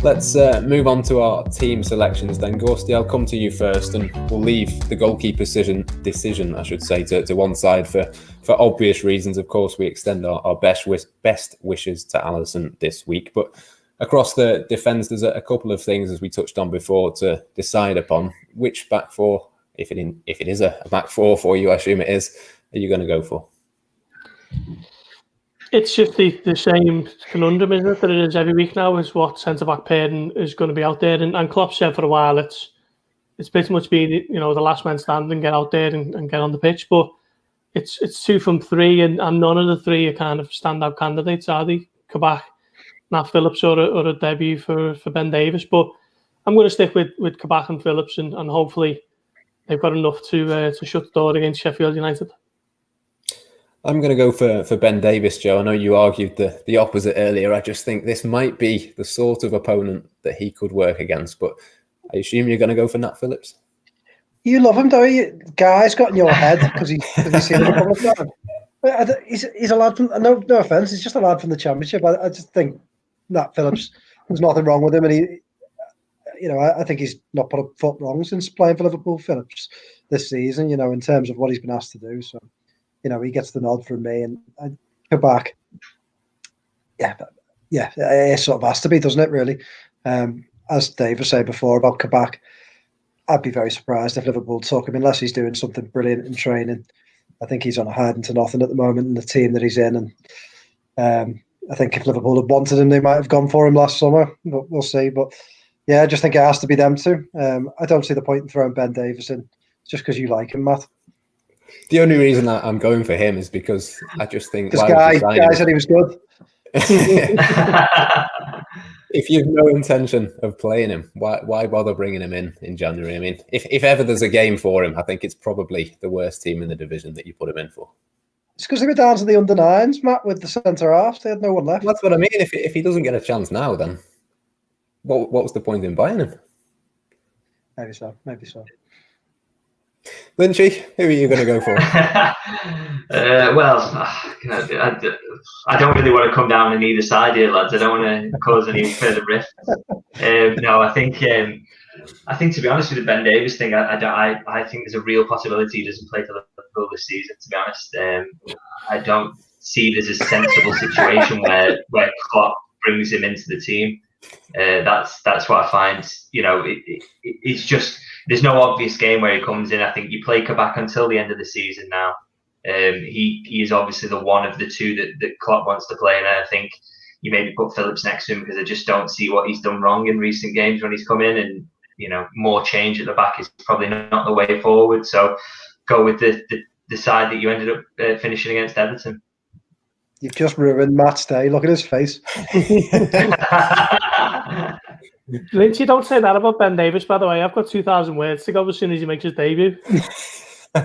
Let's move on to our team selections then. Gorsty, I'll come to you first, and we'll leave the goalkeeper decision, I should say, to one side for obvious reasons. Of course, we extend our best wishes to Alisson this week. But across the defence, there's a couple of things, as we touched on before, to decide upon. Which back four, if it is a back four for you, I assume it is, are you going to go for? It's just the same conundrum, isn't it, that it is every week now, is what centre-back pairing is going to be out there. And Klopp said for a while it's pretty much been, the last man standing, get out there and get on the pitch. But it's 2 from 3, and none of the 3 are kind of standout candidates, are they? Kabak, Nat Phillips, or a debut for Ben Davies. But I'm going to stick with Kabak and Phillips, and hopefully they've got enough to shut the door against Sheffield United. I'm going to go for Ben Davies, Joe. I know you argued the opposite earlier. I just think this might be the sort of opponent that he could work against. But I assume you're going to go for Nat Phillips? You love him, don't you? Guy's got in your head because he's seen him a couple of times. He's a lad from, no offence, he's just a lad from the Championship. I just think Nat Phillips, there's nothing wrong with him. And I think he's not put a foot wrong since playing for Liverpool, Phillips, this season, in terms of what he's been asked to do. So, he gets the nod from me, and Kabak. Yeah, it sort of has to be, doesn't it, really? As Dave was saying before about Kabak, I'd be very surprised if Liverpool took him unless he's doing something brilliant in training. I think he's on a hiding to nothing at the moment in the team that he's in. And I think if Liverpool had wanted him, they might have gone for him last summer. But we'll see. But yeah, I just think it has to be them two. I don't see the point in throwing Ben Davies in just because you like him, Matt. The only reason that I'm going for him is because I just think... This guy said he was good. If you've no intention of playing him, why bother bringing him in January? I mean, if ever there's a game for him, I think it's probably the worst team in the division that you put him in for. It's because they were down to the under-9s, Matt, with the centre-half. They had no one left. That's what I mean. If he doesn't get a chance now, then what was the point in buying him? Maybe so. Lynchy, who are you going to go for? I don't really want to come down on either side here, lads. I don't want to cause any further rifts. No, I think to be honest with the Ben Davies thing, I think there's a real possibility he doesn't play for Liverpool this season. To be honest, I don't see it as a sensible situation where Klopp brings him into the team. That's what I find. It's just. There's no obvious game where he comes in. I think you play Kabak until the end of the season now. He is obviously the one of the two that Klopp wants to play, and I think you maybe put Phillips next to him because I just don't see what he's done wrong in recent games when he's come in, and more change at the back is probably not the way forward. So go with the side that you ended up finishing against Everton. You've just ruined Matt's day. Look at his face. Lynchy, don't say that about Ben Davies, by the way. I've got 2,000 words to go as soon as he makes his debut. How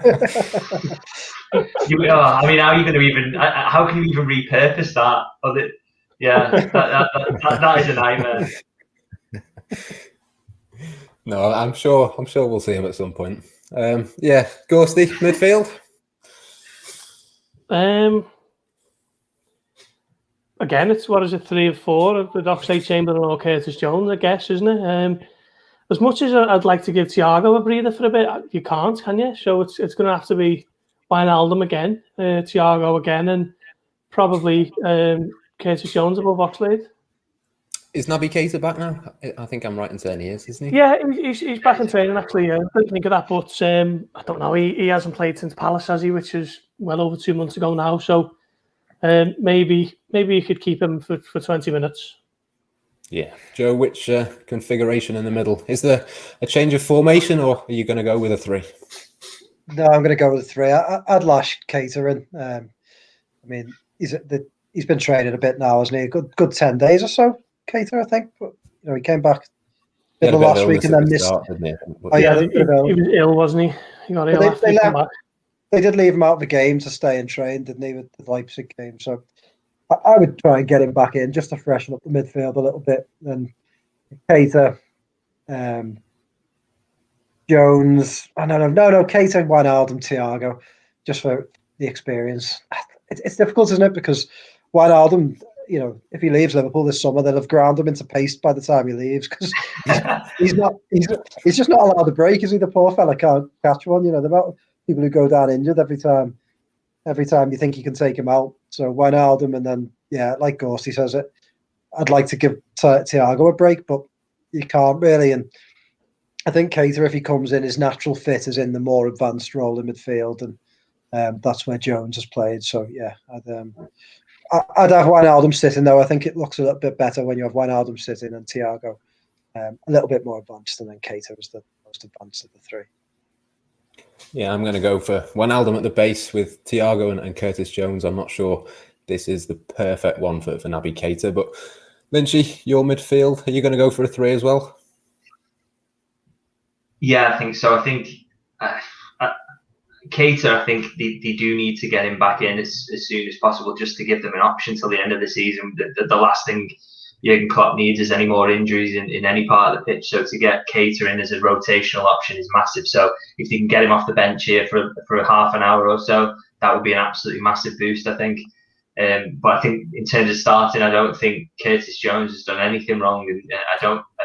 are you going to even? How can you even repurpose that? That is a nightmare. No, I'm sure we'll see him at some point. Ghosty, midfield. Again, it's 3 of 4 with Oxlade-Chamberlain or Curtis Jones, I guess, isn't it? As much as I'd like to give Thiago a breather for a bit, you can't, can you? So it's going to have to be Wijnaldum again, Thiago again, and probably Curtis Jones above Oxlade. Is Naby Keita back now? I think I'm right in saying he is, isn't he? Yeah, he's back in training, actually. I didn't think of that, but I don't know. He hasn't played since Palace, has he? Which is well over 2 months ago now. So maybe you could keep him for 20 minutes. Yeah. Joe, which configuration in the middle? Is there a change of formation, or are you going to go with a 3? No, I'm going to go with a 3. I'd lash Keita in. He's been training a bit now, hasn't he? Good 10 days or so, Keita, I think. But he came back middle last week and then missed. He was ill, wasn't he? He got ill after he came back. They did leave him out of the game to stay and train, didn't they, with the Leipzig game? So I would try and get him back in just to freshen up the midfield a little bit. And Keita, Jones, Keita, Wijnaldum, Thiago, just for the experience. It's difficult, isn't it? Because Wijnaldum, if he leaves Liverpool this summer, they'll have ground him into paste by the time he leaves because he's just not allowed a break, is he? The poor fella can't catch one. The amount of people who go down injured every time you think you can take him out. So Wijnaldum, and then like Gorsty says it, I'd like to give Thiago a break, but you can't really. And I think Keita, if he comes in, his natural fit is in the more advanced role in midfield, and that's where Jones has played. So I'd have Wijnaldum sitting, though. I think it looks a little bit better when you have Wijnaldum sitting and Thiago a little bit more advanced, and then Keita was the most advanced of the three. Yeah, I'm going to go for Wijnaldum at the base with Thiago and Curtis Jones. I'm not sure this is the perfect one for Naby Keita, but Lynchy, your midfield, are you going to go for a three as well? Yeah, I think so. I think Keita, I think they do need to get him back in as soon as possible, just to give them an option till the end of the season. The last thing Jurgen Klopp needs is any more injuries in any part of the pitch. So to get Keita in as a rotational option is massive. So if they can get him off the bench here for a half an hour or so, that would be an absolutely massive boost, I think. But I think in terms of starting, I don't think Curtis Jones has done anything wrong, and I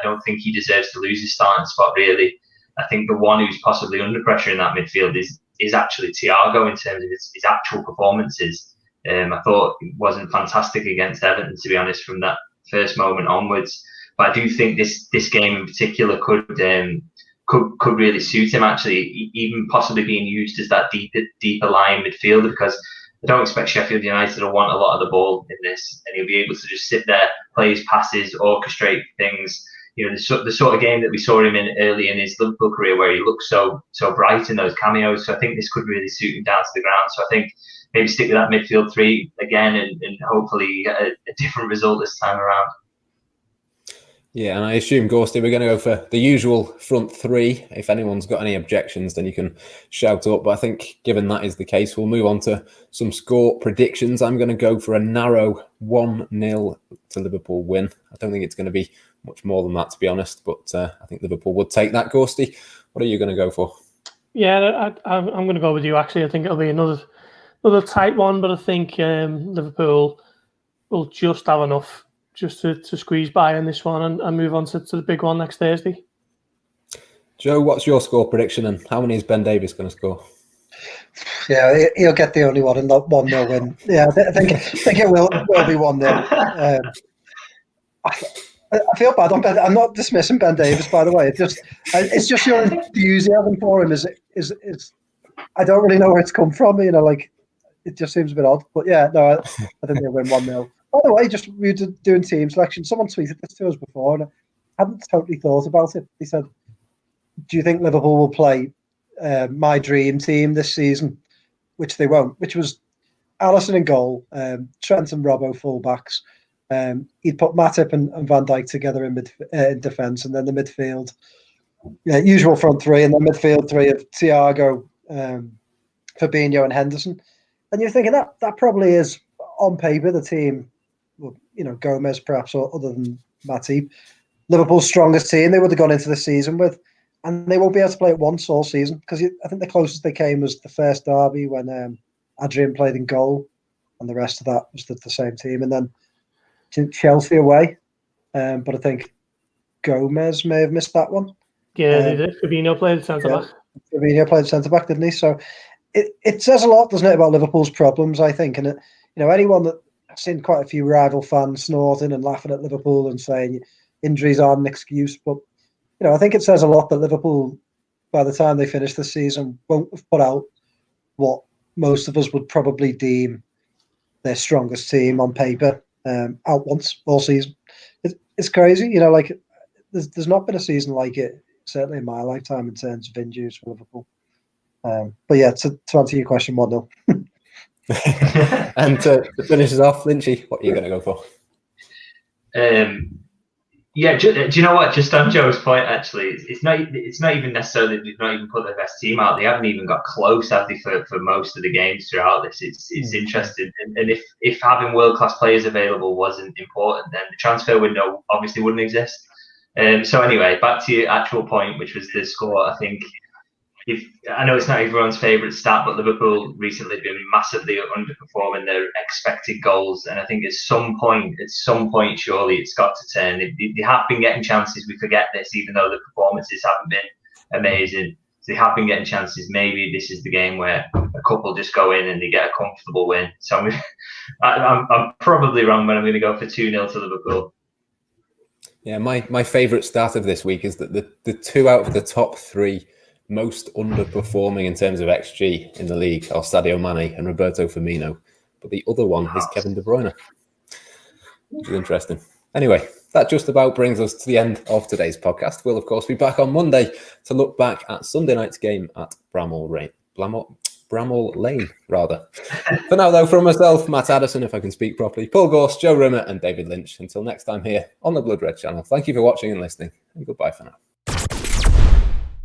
don't think he deserves to lose his starting spot, really. I think the one who's possibly under pressure in that midfield is actually Thiago in terms of his actual performances. I thought it wasn't fantastic against Everton, to be honest, from that first moment onwards. But I do think this game in particular could really suit him, actually, even possibly being used as that deeper lying midfielder, because I don't expect Sheffield United to want a lot of the ball in this, and he'll be able to just sit there, play his passes, orchestrate things. The sort of game that we saw him in early in his Liverpool career, where he looked so bright in those cameos. So I think this could really suit him down to the ground. So I think maybe stick with that midfield three again, and hopefully get a different result this time around. Yeah, and I assume, Gorsty, we're going to go for the usual front three. If anyone's got any objections, then you can shout up. But I think given that is the case, we'll move on to some score predictions. I'm going to go for a narrow 1-0 to Liverpool win. I don't think it's going to be much more than that, to be honest. But I think Liverpool would take that. Gorsty, what are you going to go for? Yeah, I'm going to go with you, actually. I think it'll be another tight one, but I think Liverpool will just have enough just to squeeze by in this one and move on to the big one next Thursday. Joe, what's your score prediction, and how many is Ben Davies going to score? Yeah, he'll get the only one and not 1-0 win. Yeah, I think it will be 1-0. I feel bad on Ben. I'm not dismissing Ben Davies, by the way. It's just your enthusiasm for him is I don't really know where it's come from. It just seems a bit odd. But yeah, no, I think they'll win 1-0. By the way, we were doing team selection. Someone tweeted this to us before, and I hadn't totally thought about it. They said, "Do you think Liverpool will play my dream team this season?" Which they won't. Which was Alisson in goal, Trent and Robbo fullbacks. He'd put Matip and Van Dijk together in defence, and then the midfield, usual front three, and then midfield three of Thiago, Fabinho, and Henderson. And you're thinking that probably is on paper the team. Well, Gomez perhaps, or other than Matip, Liverpool's strongest team they would have gone into the season with, and they won't be able to play it once all season, because I think the closest they came was the first derby when Adrian played in goal, and the rest of that was the same team, and then Chelsea away. But I think Gomez may have missed that one. Yeah, they did. Fabinho played centre back. Fabinho played centre back, didn't he? So it says a lot, doesn't it, about Liverpool's problems, I think. And anyone that I've seen quite a few rival fans snorting and laughing at Liverpool and saying injuries aren't an excuse, but I think it says a lot that Liverpool, by the time they finish the season, won't have put out what most of us would probably deem their strongest team on paper out once all season. It's crazy, there's not been a season like it, certainly in my lifetime, in terms of injuries for Liverpool. But yeah, to answer your question, 1-0. And to finish us off, Lynchy, what are you going to go for? Yeah, do you know what? Just on Joe's point, actually, it's not even necessarily they've not even put their best team out. They haven't even got close, have they, for most of the games throughout this. It's interesting, and if having world class players available wasn't important, then the transfer window obviously wouldn't exist. So anyway, back to your actual point, which was the score. I think I know it's not everyone's favourite stat, but Liverpool recently been massively underperforming their expected goals, and I think at some point, surely it's got to turn. They have been getting chances. We forget this, even though the performances haven't been amazing. They have been getting chances. Maybe this is the game where a couple just go in and they get a comfortable win. So I'm probably wrong, but I'm going to go for 2-0 to Liverpool. Yeah, my favourite stat of this week is that the 2 out of the top 3 most underperforming in terms of XG in the league are Sadio Mane and Roberto Firmino, but the other one is Kevin De Bruyne, which is interesting. Anyway, that just about brings us to the end of today's podcast. We'll, of course, be back on Monday to look back at Sunday night's game at Bramall Lane, rather. For now, though, from myself, Matt Addison, if I can speak properly, Paul Gorst, Joe Rimmer and David Lynch. Until next time here on the Blood Red channel, thank you for watching and listening, and goodbye for now.